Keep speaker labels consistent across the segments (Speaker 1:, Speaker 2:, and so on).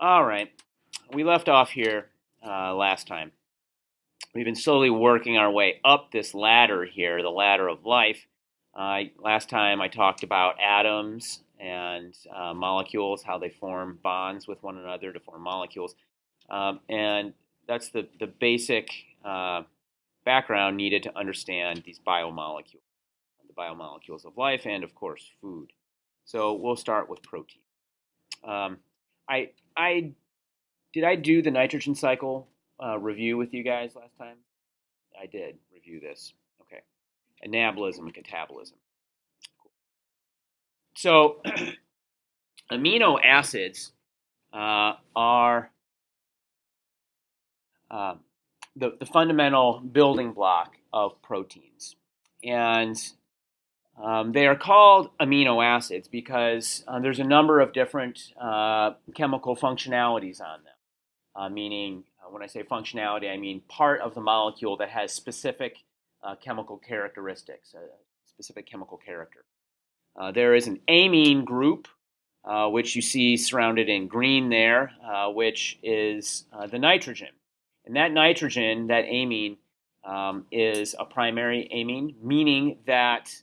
Speaker 1: All right, we left off here last time. We've been slowly working our way up this ladder here, the ladder of life. Last time I talked about atoms and molecules, how they form bonds with one another to form molecules. And that's the basic background needed to understand these biomolecules, the biomolecules of life, and of course, food. So we'll start with protein. Um, I did I do the nitrogen cycle review with you guys last time? I did review this. Okay. Anabolism and catabolism. So amino acids are the fundamental building block of proteins. And they are called amino acids because there's a number of different chemical functionalities on them. Meaning, when I say functionality, I mean part of the molecule that has specific chemical characteristics, a specific chemical character. There is an amine group, which you see surrounded in green there, which is the nitrogen. And that nitrogen, that amine, is a primary amine, meaning that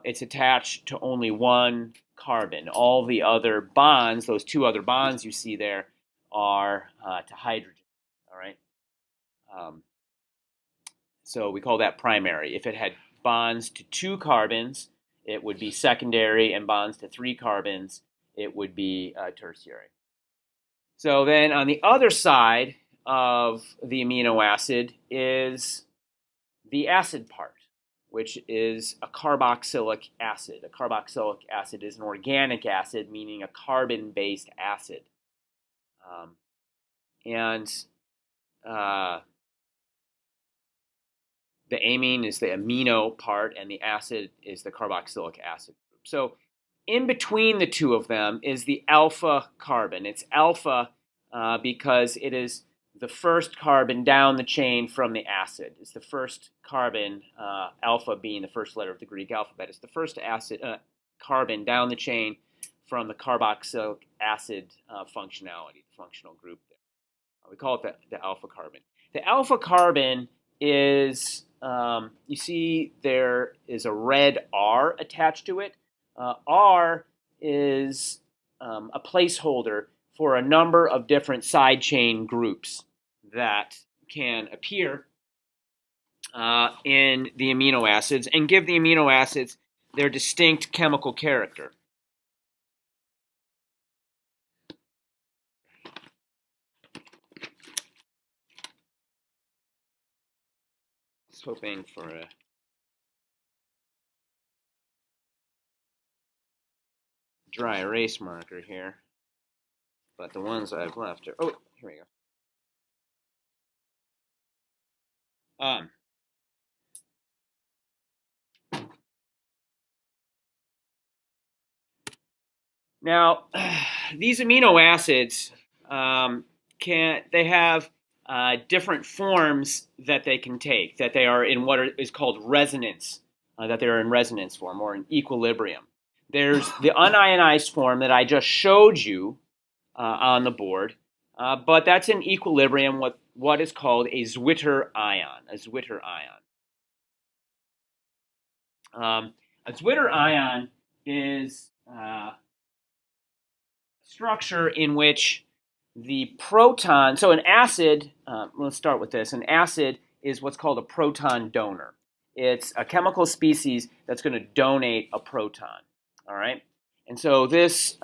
Speaker 1: it's attached to only one carbon. All the other bonds, those two other bonds you see there, are to hydrogen. All right. So we call that primary. If it had bonds to two carbons, it would be secondary, and bonds to three carbons, it would be tertiary. So then on the other side of the amino acid is the acid part, which is a carboxylic acid. A carboxylic acid is an organic acid, meaning a carbon-based acid. And the amine is the amino part, and the acid is the carboxylic acid group. So in between the two of them is the alpha carbon. It's alpha because it is the first carbon down the chain from the acid. It's the first carbon, alpha being the first letter of the Greek alphabet. It's the first acid carbon down the chain from the carboxylic acid functionality, functional group there. We call it the alpha carbon. The alpha carbon is, you see there is a red R attached to it. R is a placeholder for a number of different side chain groups that can appear in the amino acids and give the amino acids their distinct chemical character. Just hoping for a dry erase marker here, but the ones I've left are, oh, here we go. Now, these amino acids they have different forms that they can take, that they are in what is called resonance, that they're in resonance form or in equilibrium. There's the unionized form that I just showed you on the board, but that's in equilibrium with what is called a Zwitter ion, a Zwitter ion. A Zwitter ion is structure in which the proton, so an acid, let's start with this. An acid is what's called a proton donor. It's a chemical species that's going to donate a proton, all right? And so this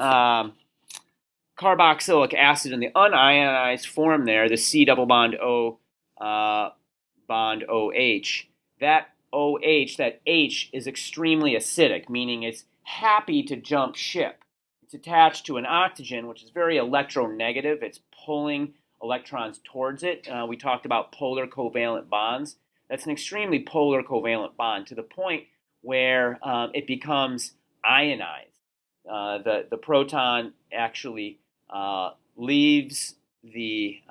Speaker 1: carboxylic acid in the unionized form there, the C double bond O bond OH, that OH, that H is extremely acidic, meaning it's happy to jump ship. It's attached to an oxygen, which is very electronegative. It's pulling electrons towards it. We talked about polar covalent bonds. That's an extremely polar covalent bond to the point where it becomes ionized. The proton actually leaves the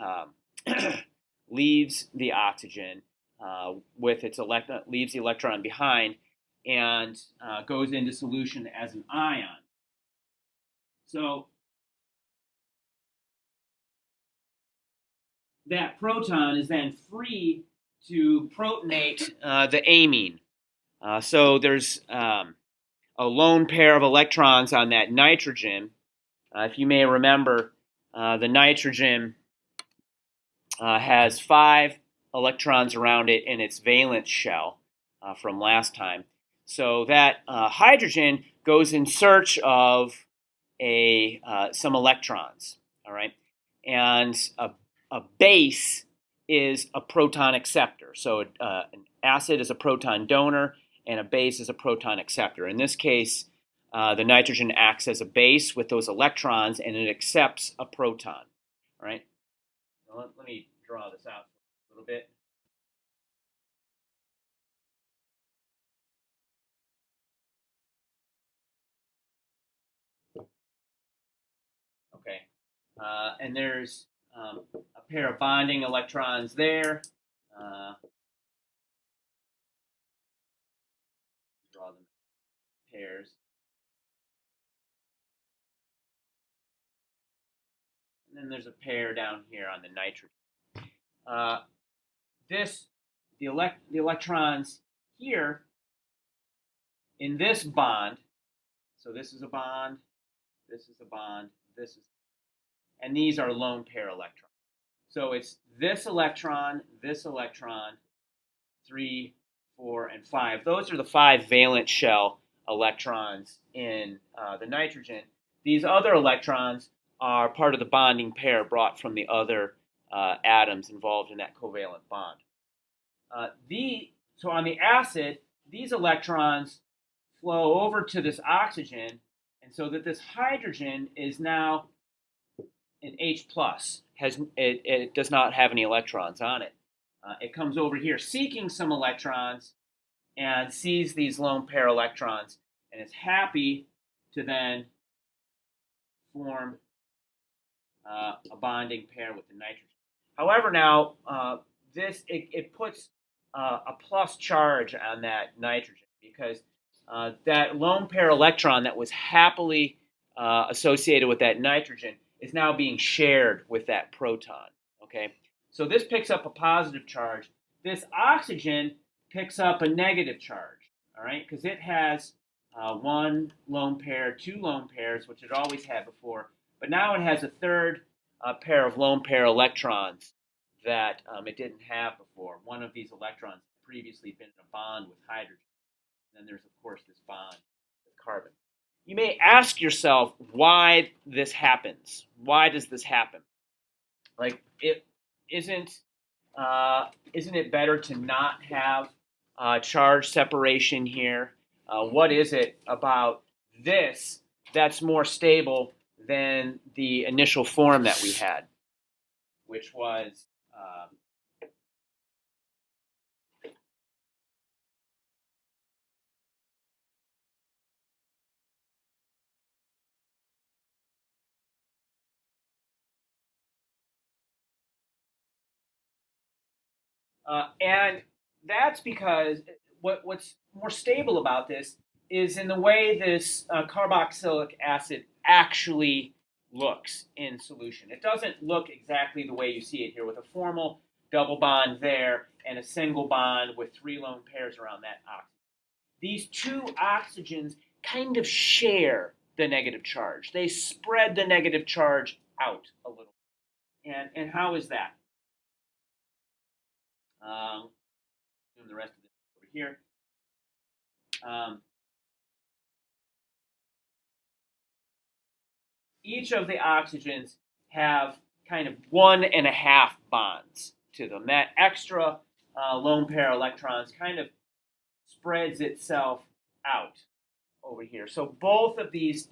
Speaker 1: leaves the oxygen with its leaves the electron behind and goes into solution as an ion. So that proton is then free to protonate the amine. So there's a lone pair of electrons on that nitrogen. If you may remember, the nitrogen has 5 electrons around it in its valence shell from last time. So that hydrogen goes in search of some electrons, all right? And a base is a proton acceptor. So an acid is a proton donor, and a base is a proton acceptor. In this case, the nitrogen acts as a base with those electrons, and it accepts a proton, all right? Now let me draw this out a little bit. Okay, and there's a pair of bonding electrons there. Draw them in pairs. And then there's a pair down here on the nitrogen. The electrons here in this bond, so this is a bond, this is a bond, and these are lone pair electrons. So it's this electron, 3, 4, and 5. Those are the 5 valence shell electrons in the nitrogen. These other electrons are part of the bonding pair brought from the other atoms involved in that covalent bond. So on the acid, these electrons flow over to this oxygen, and so that this hydrogen is now an H+. It does not have any electrons on it. It comes over here seeking some electrons and sees these lone pair electrons and is happy to then form a bonding pair with the nitrogen. However, now it puts a plus charge on that nitrogen because that lone pair electron that was happily associated with that nitrogen is now being shared with that proton. Okay, so this picks up a positive charge. This oxygen picks up a negative charge. All right, because it has 1 lone pair, 2 lone pairs, which it always had before, but now it has a third pair of lone pair electrons that it didn't have before. One of these electrons had previously been in a bond with hydrogen. And then there's, of course, this bond with carbon. You may ask yourself why this happens. Why does this happen? Like, isn't it better to not have charge separation here? What is it about this that's more stable than the initial form that we had, which was and that's because what's more stable about this is in the way this carboxylic acid actually looks in solution. It doesn't look exactly the way you see it here with a formal double bond there and a single bond with 3 lone pairs around that oxygen. These 2 oxygens kind of share the negative charge. They spread the negative charge out a little. And how is that? Doing the rest of this over here. Each of the oxygens have kind of 1.5 bonds to them. That extra lone pair electrons kind of spreads itself out over here. So both of these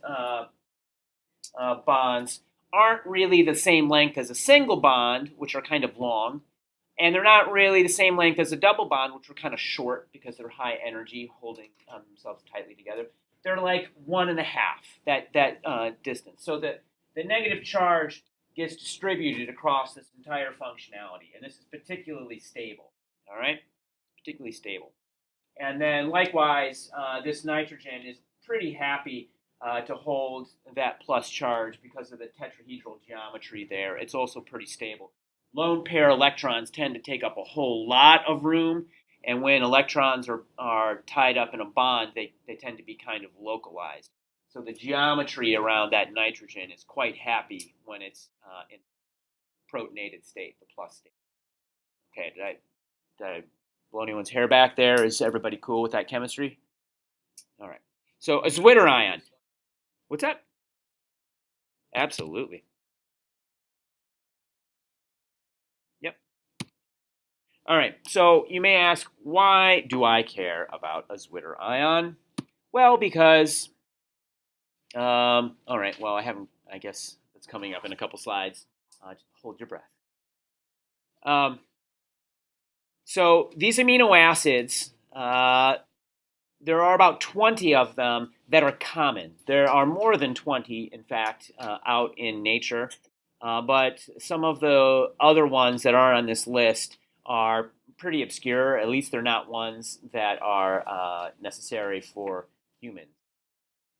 Speaker 1: bonds aren't really the same length as a single bond, which are kind of long, and they're not really the same length as a double bond, which are kind of short because they're high energy, holding themselves tightly together. They're like 1.5 that distance. So the negative charge gets distributed across this entire functionality, and this is particularly stable. All right, particularly stable. And then likewise, this nitrogen is pretty happy to hold that plus charge because of the tetrahedral geometry there. It's also pretty stable. lone pair electrons tend to take up a whole lot of room, and when electrons are tied up in a bond, they tend to be kind of localized. So the geometry around that nitrogen is quite happy when it's in protonated state, the plus state. Okay, did I blow anyone's hair back there? Is everybody cool with that chemistry? All right. So a Zwitter ion. What's that? Absolutely. Yep. All right. So you may ask, why do I care about a Zwitter ion? Well, because all right. Well, I haven't. I guess that's coming up in a couple slides. Just hold your breath. Um, so these amino acids, there are about 20 of them that are common. There are more than 20, in fact, out in nature. But some of the other ones that are on this list are pretty obscure. At least they're not ones that are necessary for humans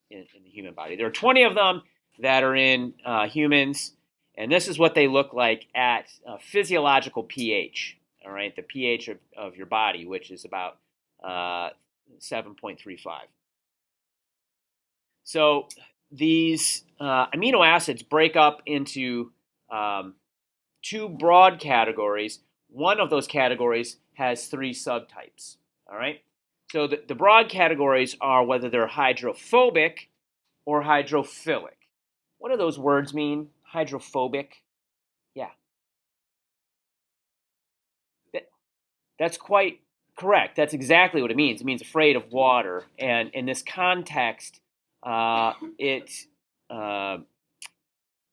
Speaker 1: in the human body. There are 20 of them that are in humans, and this is what they look like at physiological pH. All right, the pH of your body, which is about 7.35. So these amino acids break up into two broad categories. One of those categories has three subtypes. All right. So the broad categories are whether they're hydrophobic or hydrophilic. What do those words mean? Hydrophobic? Yeah, that's quite correct. That's exactly what it means. It means afraid of water. And in this context, it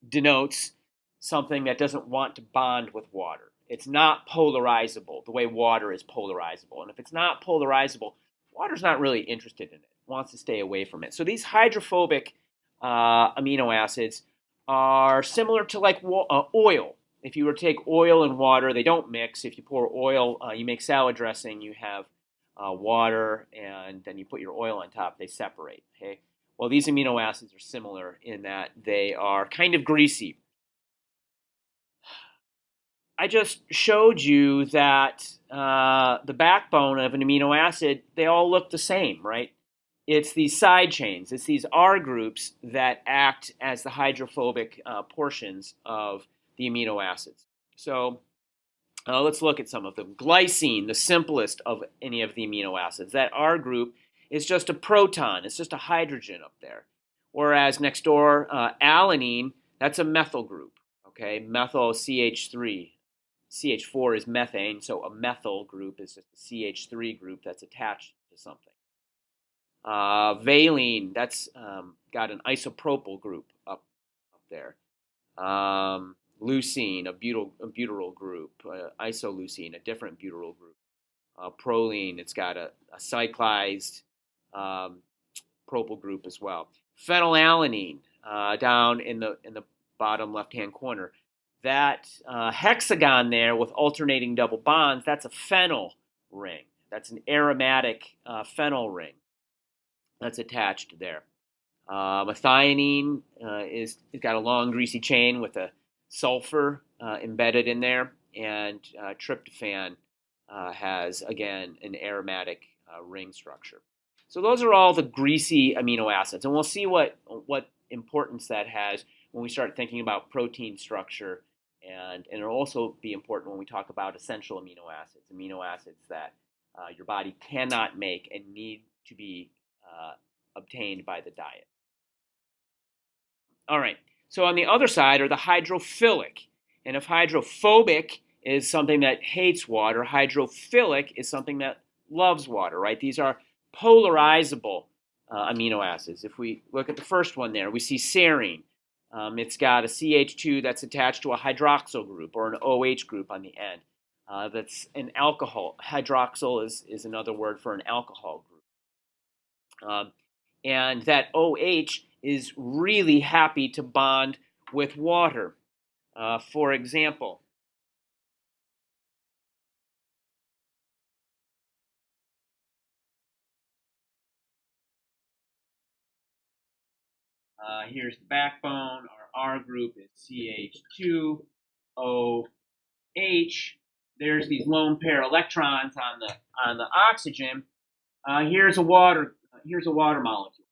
Speaker 1: denotes something that doesn't want to bond with water. It's not polarizable the way water is polarizable. And if it's not polarizable, water's not really interested in it, wants to stay away from it. So these hydrophobic amino acids are similar to like oil. If you were to take oil and water, they don't mix. If you pour oil, you make salad dressing, you have water, and then you put your oil on top, they separate. Okay. Well, these amino acids are similar in that they are kind of greasy. I just showed you that the backbone of an amino acid, they all look the same, right? It's these side chains, it's these R groups that act as the hydrophobic portions of the amino acids. So let's look at some of them. Glycine, the simplest of any of the amino acids. That R group is just a proton. It's just a hydrogen up there. Whereas next door, alanine, that's a methyl group. Okay, methyl CH3. CH4 is methane, so a methyl group is just a CH3 group that's attached to something. Valine, that's got an isopropyl group up there. Leucine, a butyryl group. Isoleucine, a different butyryl group. Proline, it's got a cyclized propyl group as well. Phenylalanine, down in the bottom left-hand corner. That hexagon there with alternating double bonds, that's a phenyl ring. That's an aromatic phenyl ring that's attached there. Methionine is got a long greasy chain with a sulfur embedded in there, and tryptophan has again an aromatic ring structure. So those are all the greasy amino acids, and we'll see what importance that has when we start thinking about protein structure, and it'll also be important when we talk about essential amino acids that your body cannot make and need to be obtained by the diet. All right, so on the other side are the hydrophilic. And if hydrophobic is something that hates water, hydrophilic is something that loves water, right? These are polarizable amino acids. If we look at the first one there, we see serine. It's got a CH2 that's attached to a hydroxyl group or an OH group on the end. That's an alcohol. Hydroxyl is another word for an alcohol group. And that OH is really happy to bond with water. For example, here's the backbone. Our R group is CH2O H, there's these lone pair electrons on the oxygen. Here's a water molecule.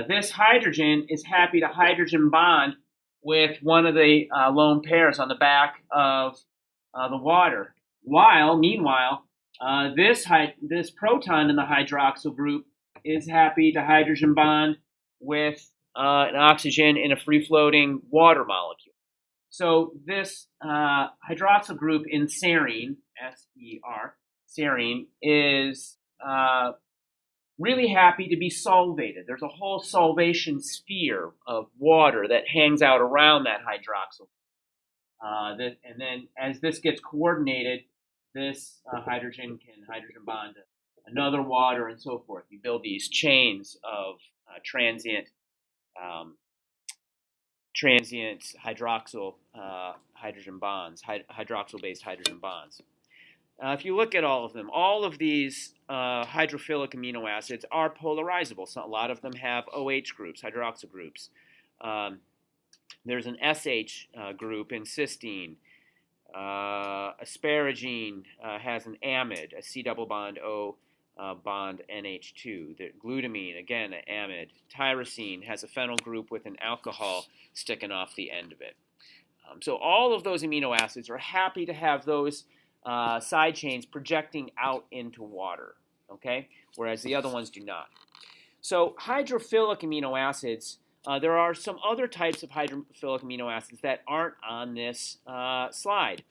Speaker 1: This hydrogen is happy to hydrogen bond with one of the lone pairs on the back of the water. Meanwhile, this proton in the hydroxyl group is happy to hydrogen bond with an oxygen in a free-floating water molecule. So this hydroxyl group in serine, S-E-R, serine, is really happy to be solvated. There's a whole solvation sphere of water that hangs out around that hydroxyl. And then as this gets coordinated, this hydrogen can hydrogen bond to another water and so forth. You build these chains of transient hydroxyl hydrogen bonds, hydroxyl-based hydrogen bonds. If you look at all of these hydrophilic amino acids are polarizable. So a lot of them have OH groups, hydroxyl groups. There's an SH group in cysteine. Asparagine has an amide, a C double bond O bond NH2. The glutamine, again, an amide. Tyrosine has a phenyl group with an alcohol sticking off the end of it. So all of those amino acids are happy to have those side chains projecting out into water, okay? Whereas the other ones do not. So hydrophilic amino acids, there are some other types of hydrophilic amino acids that aren't on this slide.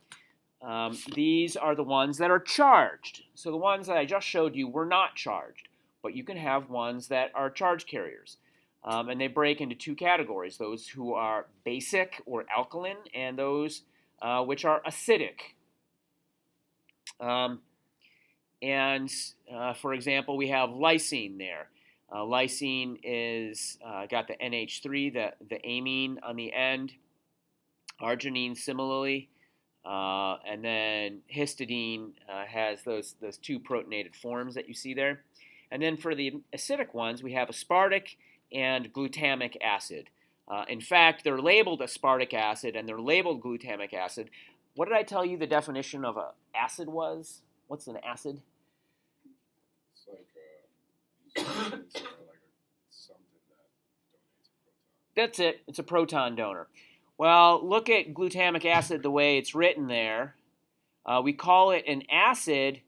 Speaker 1: These are the ones that are charged. So the ones that I just showed you were not charged, but you can have ones that are charge carriers. And they break into two categories, those who are basic or alkaline and those which are acidic. For example, we have lysine there. Lysine is got the NH3, the amine on the end. Arginine similarly. And then histidine has those two protonated forms that you see there. And then for the acidic ones, we have aspartic and glutamic acid. In fact, they're labeled aspartic acid and they're labeled glutamic acid. What did I tell you the definition of an acid was? What's an acid?
Speaker 2: It's like something that donates a proton.
Speaker 1: That's it. It's a proton donor. Well, look at glutamic acid the way it's written there. We call it an acid,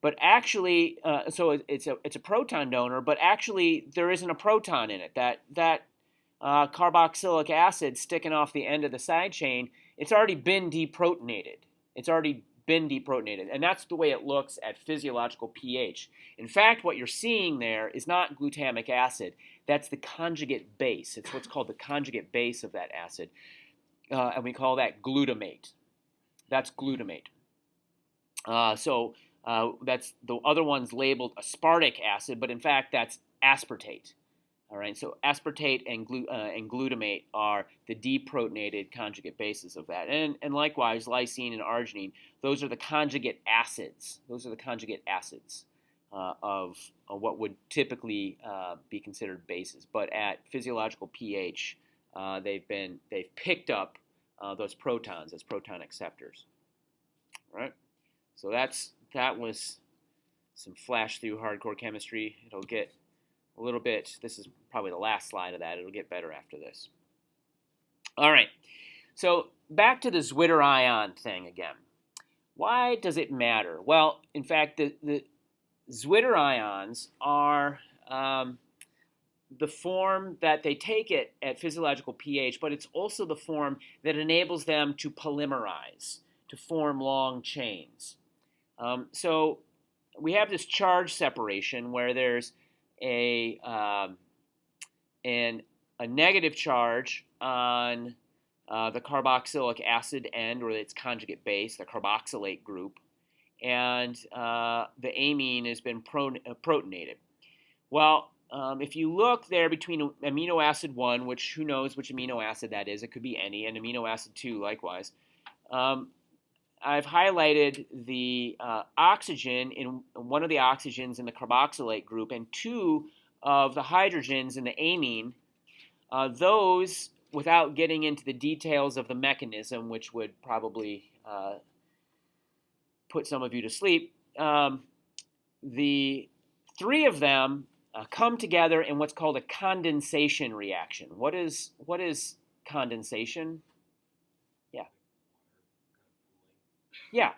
Speaker 1: but actually, so it's a proton donor, but actually there isn't a proton in it. That carboxylic acid sticking off the end of the side chain, it's already been deprotonated. And that's the way it looks at physiological pH. In fact, what you're seeing there is not glutamic acid. That's the conjugate base. It's what's called the conjugate base of that acid. And we call that glutamate. That's glutamate. So that's the other one's labeled aspartic acid, but in fact that's aspartate. All right, so aspartate and glutamate are the deprotonated conjugate bases of that. And likewise, lysine and arginine, those are the conjugate acids. Of what would typically be considered bases. But at physiological pH, they've picked up those protons as proton acceptors. All right, so that was some flash through hardcore chemistry. It'll get a little bit, this is probably the last slide of that. It'll get better after this. All right, so back to the Zwitter-ion thing again. Why does it matter? Well, in fact, the Zwitter ions are the form that they take it at physiological pH, but it's also the form that enables them to polymerize, to form long chains. So we have this charge separation where there's a negative charge on the carboxylic acid end, or its conjugate base, the carboxylate group, and the amine has been protonated. Well, if you look there between amino acid 1, which who knows which amino acid that is, it could be any, and amino acid 2 likewise, I've highlighted the oxygen in one of the oxygens in the carboxylate group and two of the hydrogens in the amine. Those without getting into the details of the mechanism, which would probably put some of you to sleep, the three of them come together in what's called a condensation reaction. What is condensation? Yeah,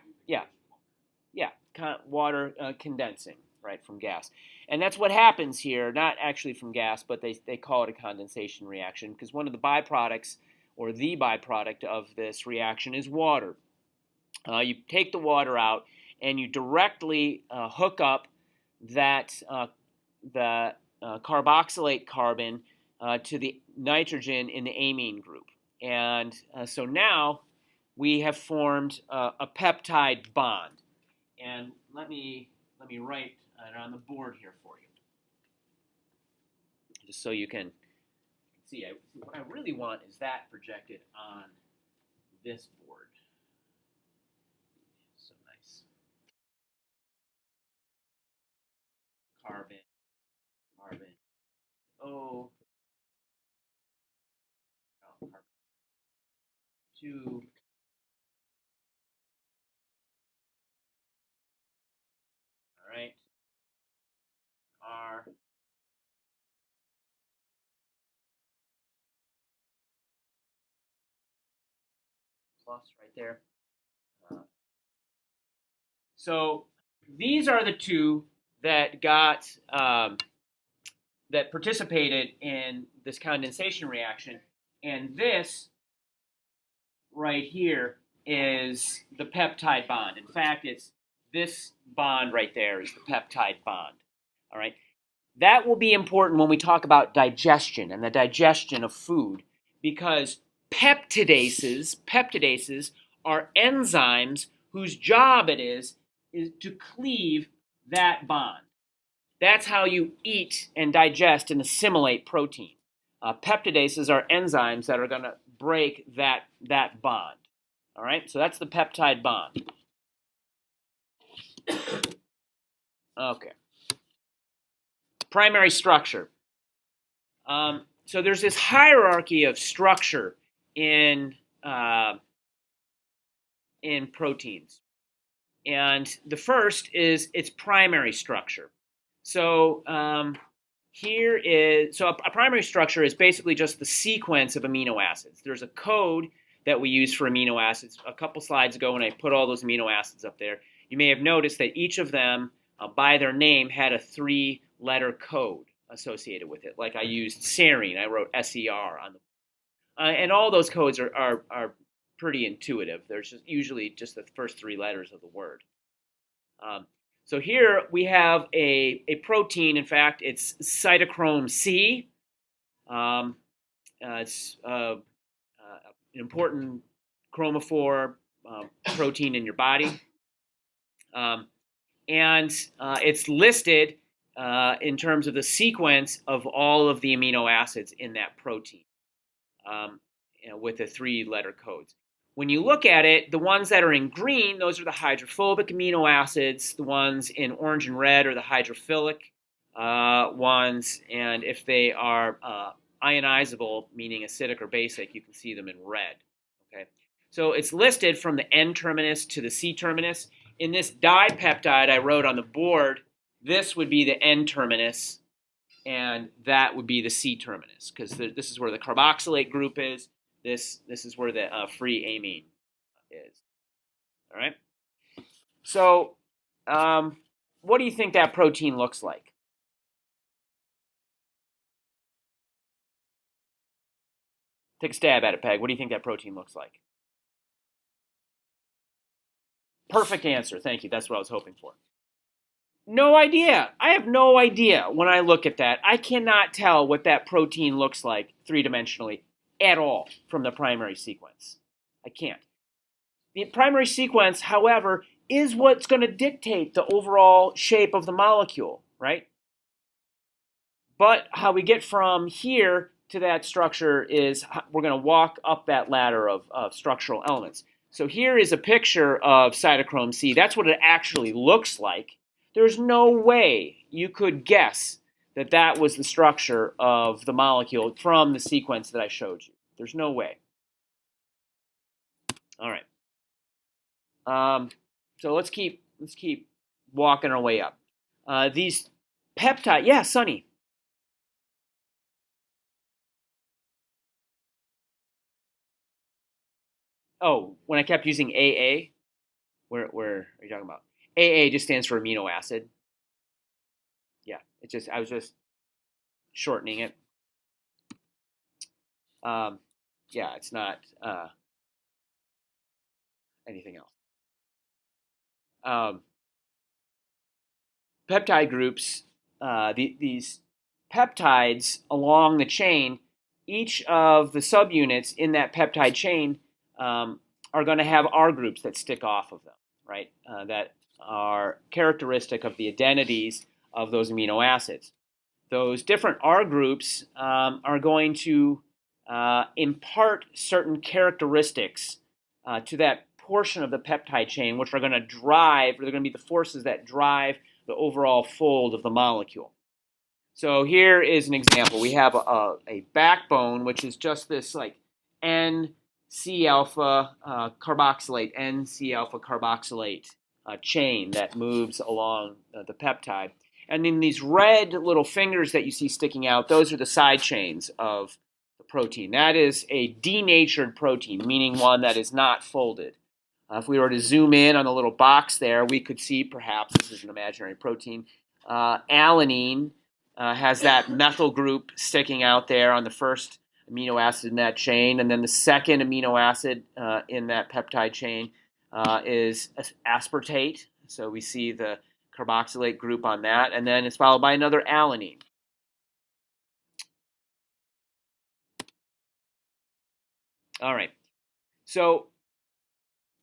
Speaker 1: water condensing, right, from gas. And that's what happens here, not actually from gas, but they call it a condensation reaction because one of the byproducts, or the byproduct of this reaction, is water. You take the water out and you directly hook up the carboxylate carbon to the nitrogen in the amine group. And so now we have formed a peptide bond. And let me write it on the board here for you, just so you can see. What I really want is that projected on this board. So nice. Carbon, O, carbon 2. All right. R. Plus right there. So these are the two that got that participated in this condensation reaction, and this right here is the peptide bond. In fact, it's this bond right there is the peptide bond. All right. That will be important when we talk about digestion and the digestion of food, because peptidases are enzymes whose job it is to cleave that bond. That's how you eat and digest and assimilate protein. Peptidases are enzymes that are going to break that bond. All right, so that's the peptide bond. Okay. Primary structure. So there's this hierarchy of structure in proteins, and the first is its primary structure. So a primary structure is basically just the sequence of amino acids. There's a code that we use for amino acids. A couple slides ago when I put all those amino acids up there, you may have noticed that each of them, by their name, had a 3-letter code associated with it. Like I used serine, I wrote SER on the, and all those codes are pretty intuitive. There's usually just the first 3 letters of the word. So here we have a protein. In fact, it's cytochrome C. It's an important chromophore protein in your body. And it's listed in terms of the sequence of all of the amino acids in that protein with the 3-letter codes. When you look at it, the ones that are in green, those are the hydrophobic amino acids. The ones in orange and red are the hydrophilic ones. And if they are ionizable, meaning acidic or basic, you can see them in red. Okay, so it's listed from the N-terminus to the C-terminus. In this dipeptide I wrote on the board, this would be the N-terminus, and that would be the C-terminus, because this is where the carboxylate group is. This is where the free amine is. All right. So, what do you think that protein looks like? Take a stab at it, Peg. What do you think that protein looks like? Perfect answer. Thank you. That's what I was hoping for. No idea. I have no idea when I look at that. I cannot tell what that protein looks like 3-dimensionally at all from the primary sequence. I can't. The primary sequence, however, is what's going to dictate the overall shape of the molecule, right? But how we get from here to that structure is we're going to walk up that ladder of structural elements. So here is a picture of cytochrome C. That's what it actually looks like. There's no way you could guess that that was the structure of the molecule from the sequence that I showed you. There's no way. All right. So let's keep walking our way up. These peptide, yeah, Sonny. Oh, when I kept using AA, where are you talking about? AA just stands for amino acid. Yeah, I was just shortening it. Um, yeah, it's not anything else. Um, Peptide groups, these peptides along the chain, each of the subunits in that peptide chain are going to have R groups that stick off of them, right? That are characteristic of the identities of those amino acids. Those different R groups are going to impart certain characteristics to that portion of the peptide chain, which are going to drive, or they're going to be the forces that drive the overall fold of the molecule. So here is an example. We have a backbone, which is just this like N-C alpha carboxylate, N-C alpha carboxylate chain that moves along the peptide. And then these red little fingers that you see sticking out, those are the side chains of the protein. That is a denatured protein, meaning one that is not folded. If we were to zoom in on the little box there, we could see, perhaps this is an imaginary protein, alanine has that methyl group sticking out there on the first amino acid in that chain, and then the second amino acid in that peptide chain is aspartate. So we see the carboxylate group on that, and then it's followed by another alanine. All right. So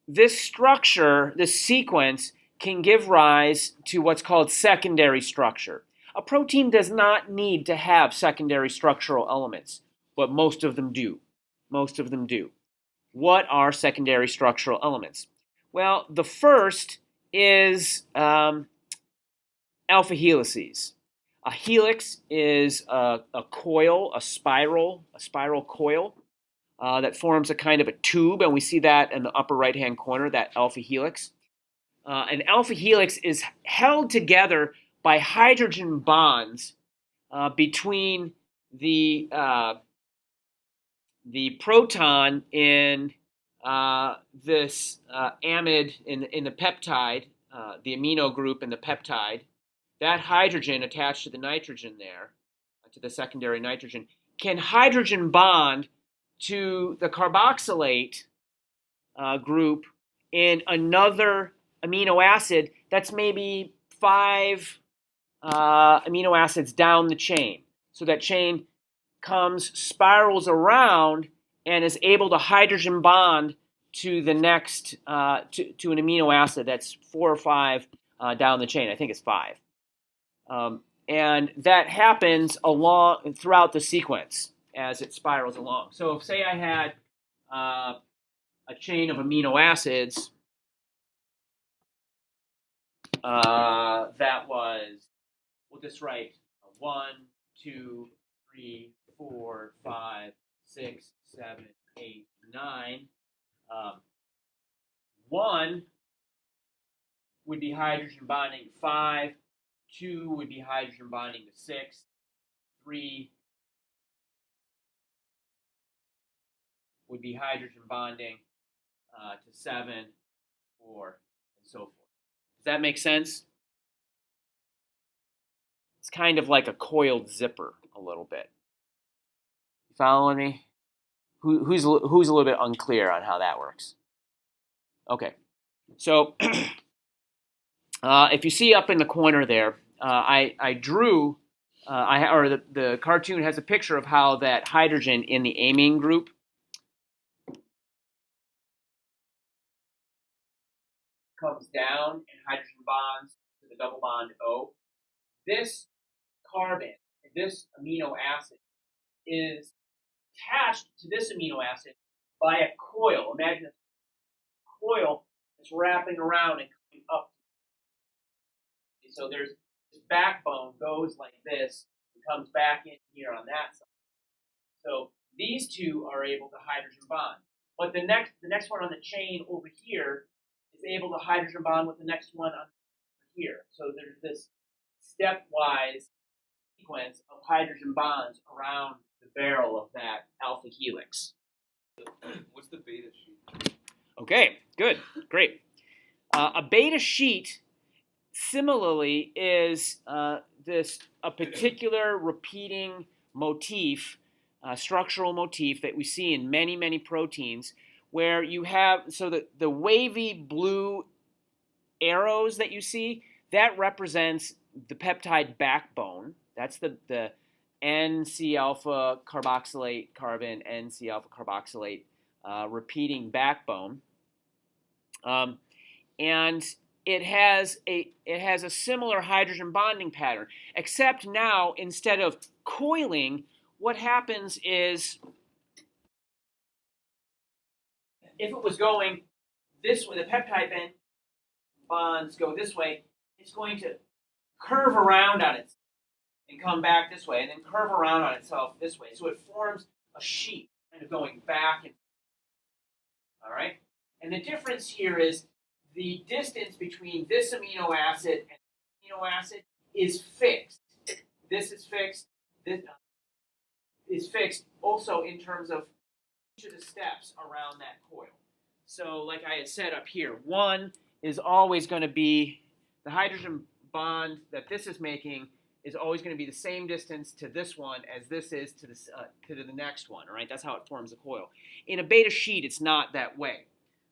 Speaker 1: this structure, this sequence, can give rise to what's called secondary structure. A protein does not need to have secondary structural elements, but most of them do. Most of them do. What are secondary structural elements? Well, the first is alpha helices. A helix is a coil, a spiral coil that forms a kind of a tube, and we see that in the upper right-hand corner, that alpha helix. An alpha helix is held together by hydrogen bonds between the proton in this amide in the peptide, the amino group in the peptide. That hydrogen attached to the nitrogen there, to the secondary nitrogen, can hydrogen bond to the carboxylate group in another amino acid that's maybe 5 amino acids down the chain. So that chain spirals around, and is able to hydrogen bond to the next, to an amino acid that's 4 or 5 down the chain. I think it's 5. And that happens throughout the sequence as it spirals along. So if, say, I had a chain of amino acids that was, we'll just write 1, 2, 3, 4, 5, 6, 7, 8, 9. 1 would be hydrogen bonding to 5. 2 would be hydrogen bonding to 6. 3 would be hydrogen bonding to 7, 4, and so forth. Does that make sense? It's kind of like a coiled zipper a little bit. You following me? Who's a little bit unclear on how that works? Okay. So if you see up in the corner there, I drew, the cartoon has a picture of how that hydrogen in the amine group comes down and hydrogen bonds to the double bond O. This carbon, this amino acid, is attached to this amino acid by a coil. Imagine a coil that's wrapping around and coming up. So there's this backbone goes like this and comes back in here on that side. So these two are able to hydrogen bond. But the next one on the chain over here is able to hydrogen bond with the next one on here. So there's this stepwise sequence of hydrogen bonds around the barrel of that alpha helix.
Speaker 2: What's the beta sheet?
Speaker 1: Okay, good, great. A beta sheet, similarly, is a particular repeating motif, structural motif that we see in many, many proteins, where you have, so the wavy blue arrows that you see, that represents the peptide backbone. That's the N-C-alpha carboxylate carbon, N-C-alpha carboxylate repeating backbone. And it has a similar hydrogen bonding pattern, except now instead of coiling, what happens is if it was going this way, the peptide bonds go this way, it's going to curve around on itself and come back this way, and then curve around on itself this way. So it forms a sheet, kind of going back and all right. And the difference here is the distance between this amino acid and this amino acid is fixed. This is fixed. This is fixed also in terms of each of the steps around that coil. So like I had said up here, one is always going to be the hydrogen bond that this is making is always going to be the same distance to this one as this is to the next one. All right, that's how it forms a coil. In a beta sheet, it's not that way.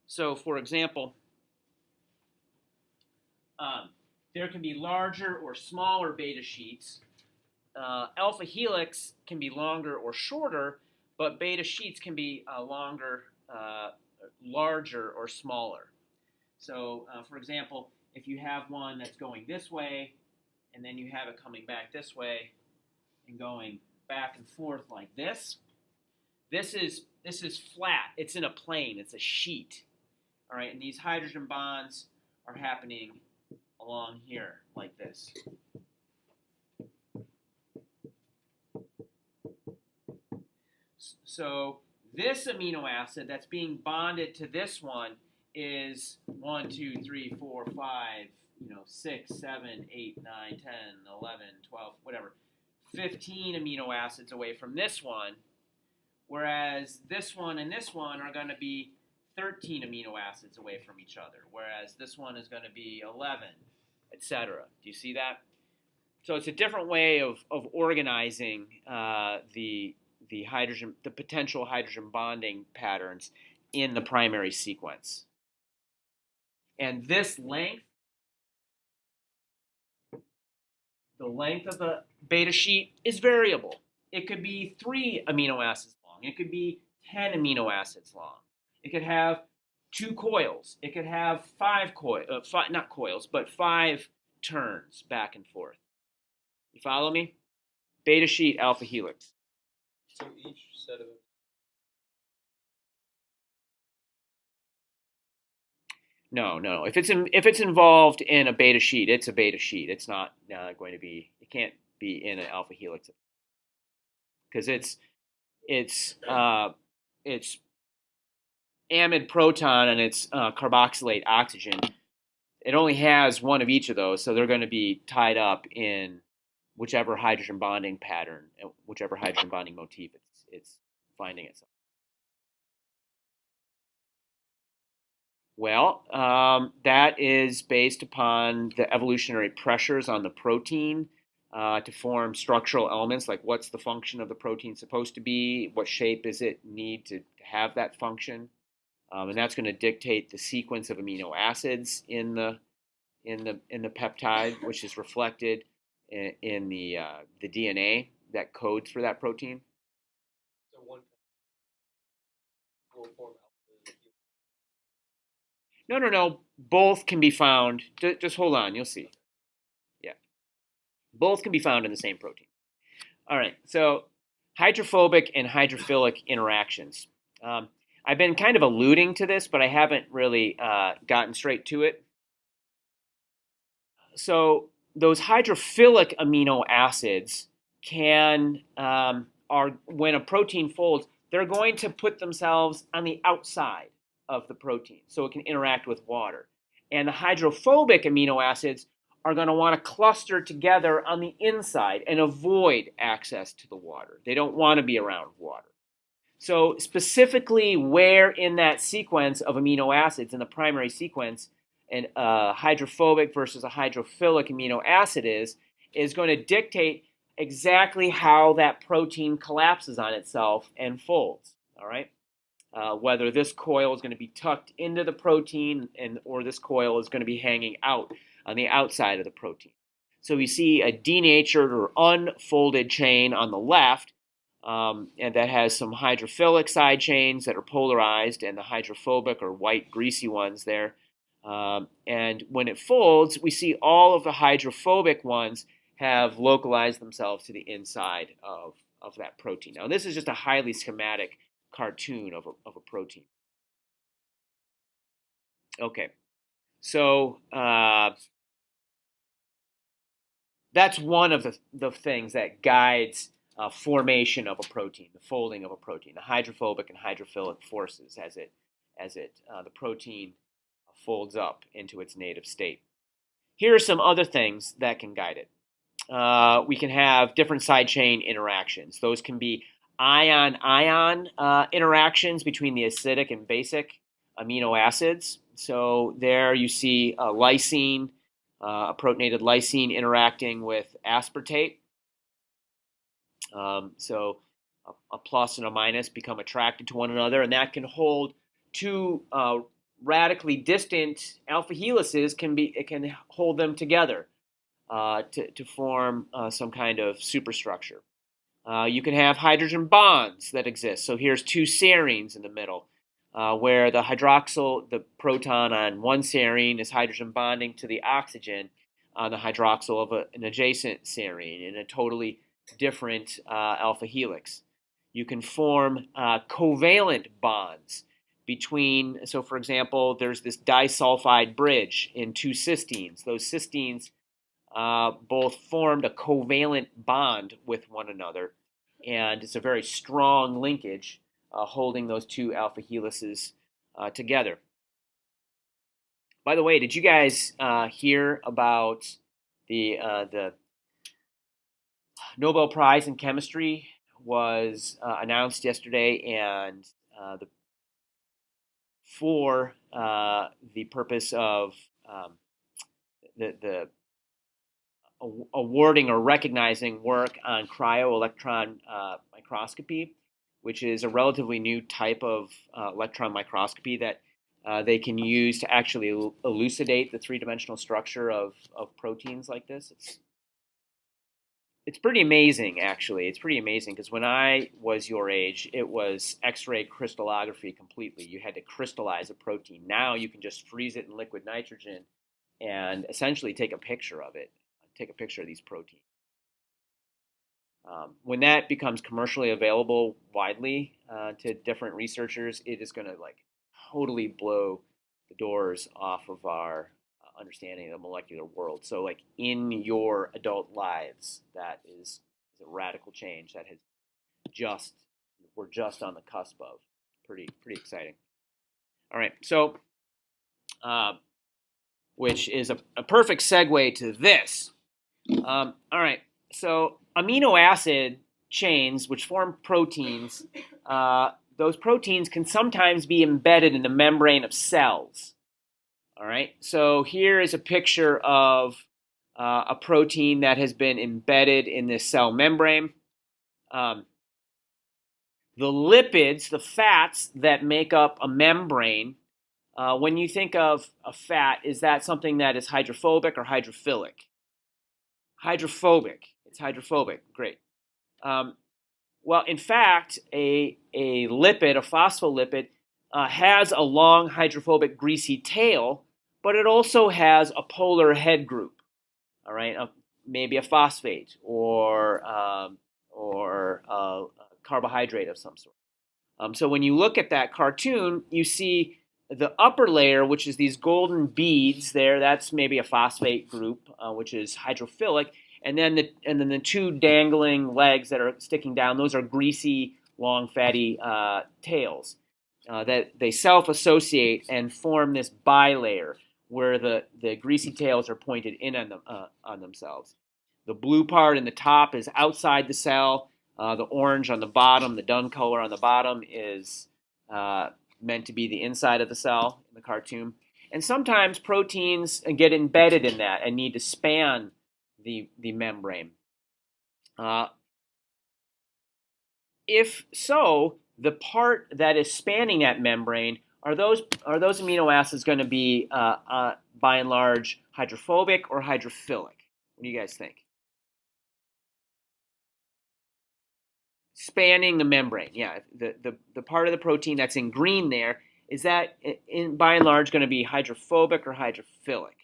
Speaker 1: So, for example, there can be larger or smaller beta sheets. Alpha helix can be longer or shorter, but beta sheets can be longer, larger or smaller. So, for example, if you have one that's going this way, and then you have it coming back this way and going back and forth like this. This is flat. It's in a plane. It's a sheet. All right, and these hydrogen bonds are happening along here like this. So this amino acid that's being bonded to this one is 1, 2, 3, 4, 5, 6, 7, 8, 9, 10, 11, 12, whatever, 15 amino acids away from this one, whereas this one and this one are going to be 13 amino acids away from each other, whereas this one is going to be 11, etc. Do you see that? So it's a different way of organizing the potential hydrogen bonding patterns in the primary sequence. And this length, the length of the beta sheet is variable. It could be 3 amino acids long. It could be 10 amino acids long. It could have 2 coils. It could have 5 not coils, but 5 turns back and forth. You follow me? Beta sheet, alpha helix.
Speaker 2: So each set of
Speaker 1: No. If it's involved in a beta sheet, it's a beta sheet. It's not going to be. It can't be in an alpha helix because it's amide proton and it's carboxylate oxygen. It only has one of each of those, so they're going to be tied up in whichever hydrogen bonding pattern, whichever hydrogen bonding motif it's finding itself. Well, that is based upon the evolutionary pressures on the protein to form structural elements, like what's the function of the protein supposed to be, what shape does it need to have that function, and that's going to dictate the sequence of amino acids in the peptide, which is reflected in the DNA that codes for that protein.
Speaker 2: So one will form alpha.
Speaker 1: No. Both can be found. Just hold on. You'll see. Yeah. Both can be found in the same protein. All right. So hydrophobic and hydrophilic interactions. I've been kind of alluding to this, but I haven't really gotten straight to it. So those hydrophilic amino acids are when a protein folds, they're going to put themselves on the outside of the protein so it can interact with water. And the hydrophobic amino acids are going to want to cluster together on the inside and avoid access to the water. They don't want to be around water. So specifically where in that sequence of amino acids, in the primary sequence, an hydrophobic versus a hydrophilic amino acid is going to dictate exactly how that protein collapses on itself and folds, all right? Whether this coil is going to be tucked into the protein or this coil is going to be hanging out on the outside of the protein. So we see a denatured or unfolded chain on the left, and that has some hydrophilic side chains that are polarized and the hydrophobic or white greasy ones there. And when it folds, we see all of the hydrophobic ones have localized themselves to the inside of that protein. Now, this is just a highly schematic cartoon of a protein. Okay, so that's one of the things that guides formation of a protein, the folding of a protein, the hydrophobic and hydrophilic forces as the protein folds up into its native state. Here are some other things that can guide it. We can have different side chain interactions. Those can be ion-ion interactions between the acidic and basic amino acids. So there you see a lysine, a protonated lysine interacting with aspartate. So a plus and a minus become attracted to one another, and that can hold two radically distant alpha helices. It can hold them together to form some kind of superstructure. You can have hydrogen bonds that exist. So here's two serines in the middle, where the proton on one serine is hydrogen bonding to the oxygen on the hydroxyl of an adjacent serine in a totally different alpha helix. You can form covalent bonds between, so for example, there's this disulfide bridge in two cysteines. Those cysteines both formed a covalent bond with one another, and it's a very strong linkage holding those two alpha helices together. By the way, did you guys hear about the Nobel Prize in Chemistry was announced yesterday, and for the purpose of the awarding or recognizing work on cryo-electron microscopy, which is a relatively new type of electron microscopy that they can use to actually elucidate the three-dimensional structure of proteins like this. It's pretty amazing, actually. It's pretty amazing because when I was your age, it was X-ray crystallography completely. You had to crystallize a protein. Now you can just freeze it in liquid nitrogen and essentially take a picture of it, take a picture of these proteins. When that becomes commercially available widely to different researchers, it is going to totally blow the doors off of our understanding of the molecular world. So in your adult lives, that is a radical change that we're just on the cusp of. Pretty exciting. All right, so which is a perfect segue to this. All right, so amino acid chains, which form proteins, those proteins can sometimes be embedded in the membrane of cells. All right, so here is a picture of a protein that has been embedded in this cell membrane. The lipids, the fats that make up a membrane, when you think of a fat, is that something that is hydrophobic or hydrophilic? Hydrophobic. It's hydrophobic. Great. Well, in fact, a lipid, a phospholipid, has a long hydrophobic greasy tail, but it also has a polar head group. All right, maybe a phosphate or a carbohydrate of some sort. So when you look at that cartoon, you see the upper layer, which is these golden beads there. That's maybe a phosphate group, which is hydrophilic, and then the two dangling legs that are sticking down. Those are greasy long fatty tails that they self-associate and form this bilayer where the greasy tails are pointed in on themselves. The blue part in the top is outside the cell. The orange on the bottom, the dun color on the bottom, is meant to be the inside of the cell in the cartoon. And sometimes proteins get embedded in that and need to span the membrane. If so, the part that is spanning that membrane, are those amino acids going to be, by and large, hydrophobic or hydrophilic? What do you guys think? Spanning the membrane, yeah. The part of the protein that's in green there, is that by and large going to be hydrophobic or hydrophilic?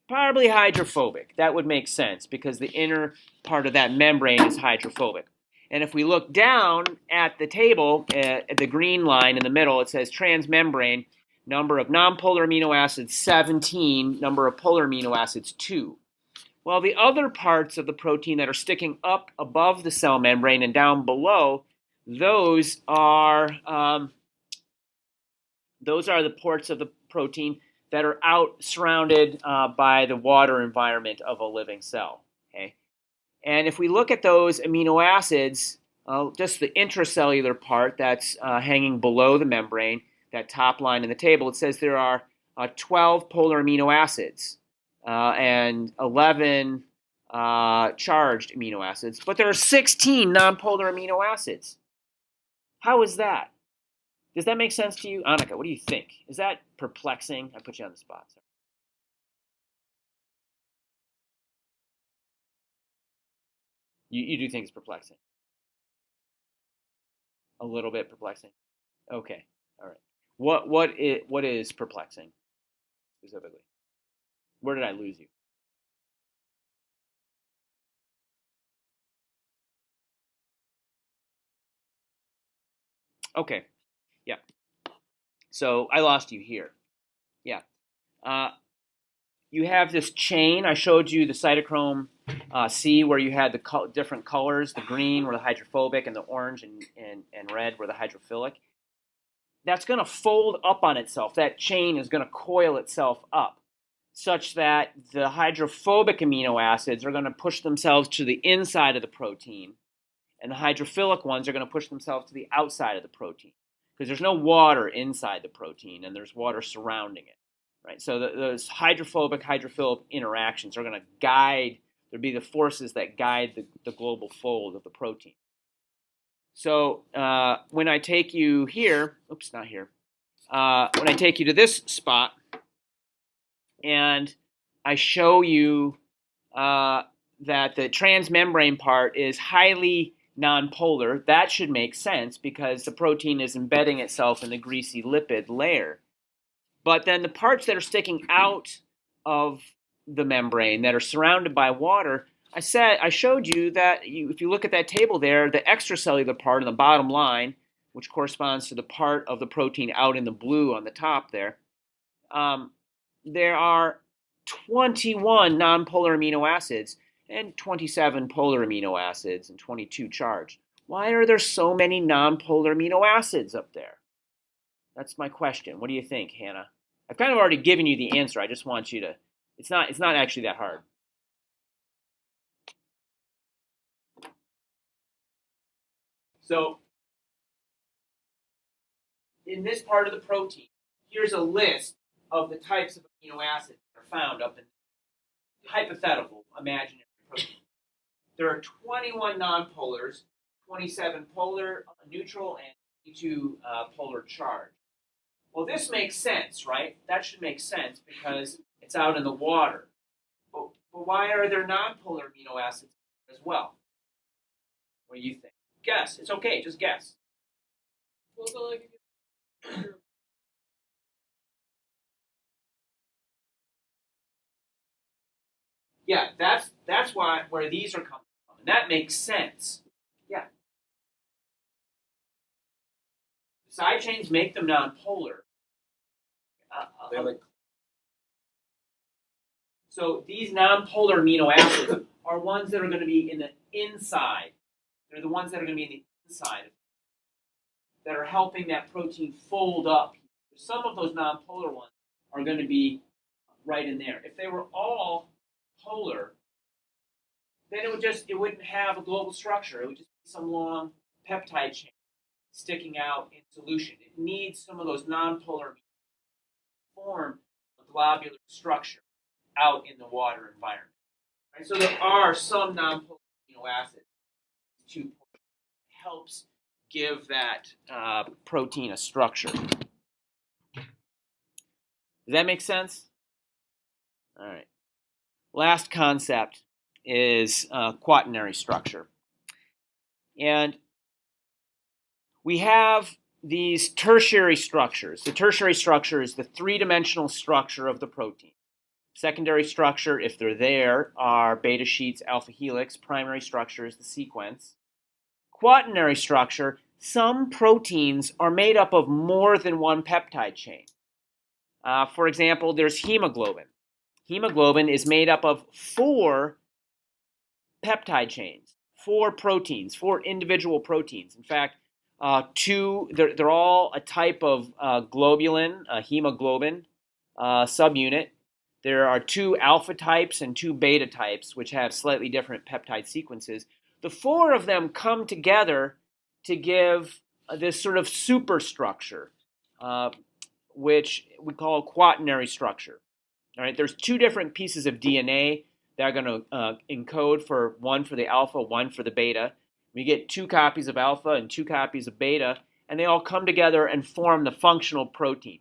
Speaker 1: Probably hydrophobic. That would make sense because the inner part of that membrane is hydrophobic. And if we look down at the table, at the green line in the middle, it says transmembrane, number of nonpolar amino acids 17, number of polar amino acids 2. Well, the other parts of the protein that are sticking up above the cell membrane and down below, those are the parts of the protein that are out surrounded by the water environment of a living cell. Okay, and if we look at those amino acids, just the intracellular part that's hanging below the membrane, that top line in the table, it says there are 12 polar amino acids and 11 charged amino acids, but there are 16 nonpolar amino acids. How is that? Does that make sense to you? Annika, what do you think? Is that perplexing? I put you on the spot. Sorry. You do think it's perplexing? A little bit perplexing? Okay. All right. What is perplexing specifically? Where did I lose you? Okay. Yeah. So I lost you here. Yeah. You have this chain. I showed you the cytochrome C where you had the different colors. The green were the hydrophobic and the orange and red were the hydrophilic. That's going to fold up on itself. That chain is going to coil itself up such that the hydrophobic amino acids are going to push themselves to the inside of the protein, and the hydrophilic ones are going to push themselves to the outside of the protein because there's no water inside the protein and there's water surrounding it. Right? So those hydrophobic, hydrophilic interactions are going to guide, there'll be the forces that guide the global fold of the protein. So when I take you here, oops, not here. When I take you to this spot and I show you that the transmembrane part is highly nonpolar, that should make sense because the protein is embedding itself in the greasy lipid layer. But then the parts that are sticking out of the membrane that are surrounded by water, I showed you that if you look at that table there, the extracellular part on the bottom line, which corresponds to the part of the protein out in the blue on the top there, there are 21 nonpolar amino acids and 27 polar amino acids and 22 charged. Why are there so many nonpolar amino acids up there? That's my question. What do you think, Hannah? I've kind of already given you the answer. I just want you to, it's not actually that hard. So in this part of the protein, here's a list of the types of amino acids that are found up in hypothetical, imaginary protein. There are 21 nonpolars, 27 polar, neutral, and 22 polar charge. Well, this makes sense, right? That should make sense because it's out in the water. But why are there nonpolar amino acids as well? What do you think? Guess. It's okay. Just guess.
Speaker 2: Well, so like,
Speaker 1: Yeah, that's where these are coming from, and that makes sense. Yeah. The side chains make them nonpolar.
Speaker 2: they're like,
Speaker 1: So these nonpolar amino acids are ones that are going to be in the inside They're the ones that are going to be in the inside, that are helping that protein fold up. Some of those nonpolar ones are going to be right in there. If they were all polar, then it wouldn't have a global structure. It would just be some long peptide chain sticking out in solution. It needs some of those nonpolar to form a globular structure out in the water environment. Right? So there are some nonpolar amino acids to helps give that protein a structure. Does that make sense? All right. Last concept is quaternary structure. And we have these tertiary structures. The tertiary structure is the three-dimensional structure of the protein. Secondary structure, if they're there, are beta sheets, alpha helix. Primary structure is the sequence. Quaternary structure, some proteins are made up of more than one peptide chain. For example, there's hemoglobin. Hemoglobin is made up of 4 peptide chains, 4 proteins, 4 individual proteins. In fact, they're all a type of globulin, a hemoglobin subunit. There are 2 alpha types and 2 beta types, which have slightly different peptide sequences. The 4 of them come together to give this sort of superstructure, which we call a quaternary structure. All right, there's 2 different pieces of DNA that are going to encode for one for the alpha, one for the beta. We get 2 copies of alpha and 2 copies of beta, and they all come together and form the functional protein.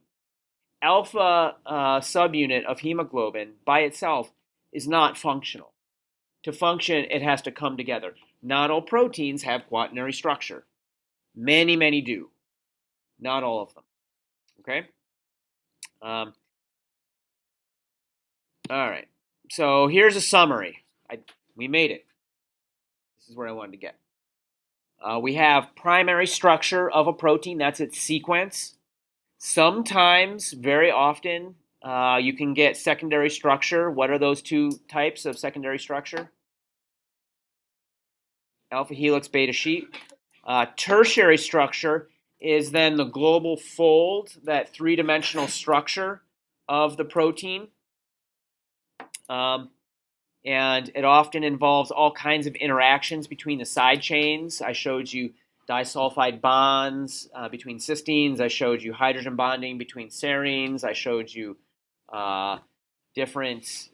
Speaker 1: Alpha subunit of hemoglobin by itself is not functional. To function, it has to come together. Not all proteins have quaternary structure. Many, many do. Not all of them. Okay? All right. So here's a summary. We made it. This is where I wanted to get. We have primary structure of a protein. That's its sequence. Sometimes, very often, you can get secondary structure. What are those 2 types of secondary structure? Alpha helix, beta sheet. Tertiary structure is then the global fold, that 3-dimensional structure of the protein. And it often involves all kinds of interactions between the side chains. I showed you disulfide bonds between cysteines. I showed you hydrogen bonding between serines. I showed you different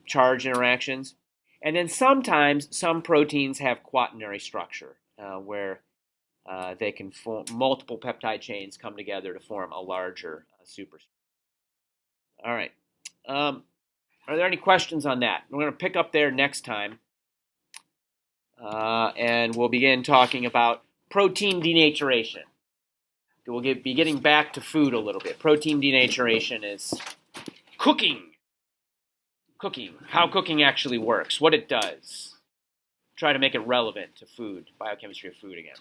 Speaker 1: charge interactions. And then sometimes some proteins have quaternary structure where they can form multiple peptide chains come together to form a larger superstructure. All right. Are there any questions on that? We're going to pick up there next time. And we'll begin talking about protein denaturation. We'll be getting back to food a little bit. Protein denaturation is cooking. Cooking. How cooking actually works. What it does. Try to make it relevant to food, biochemistry of food again.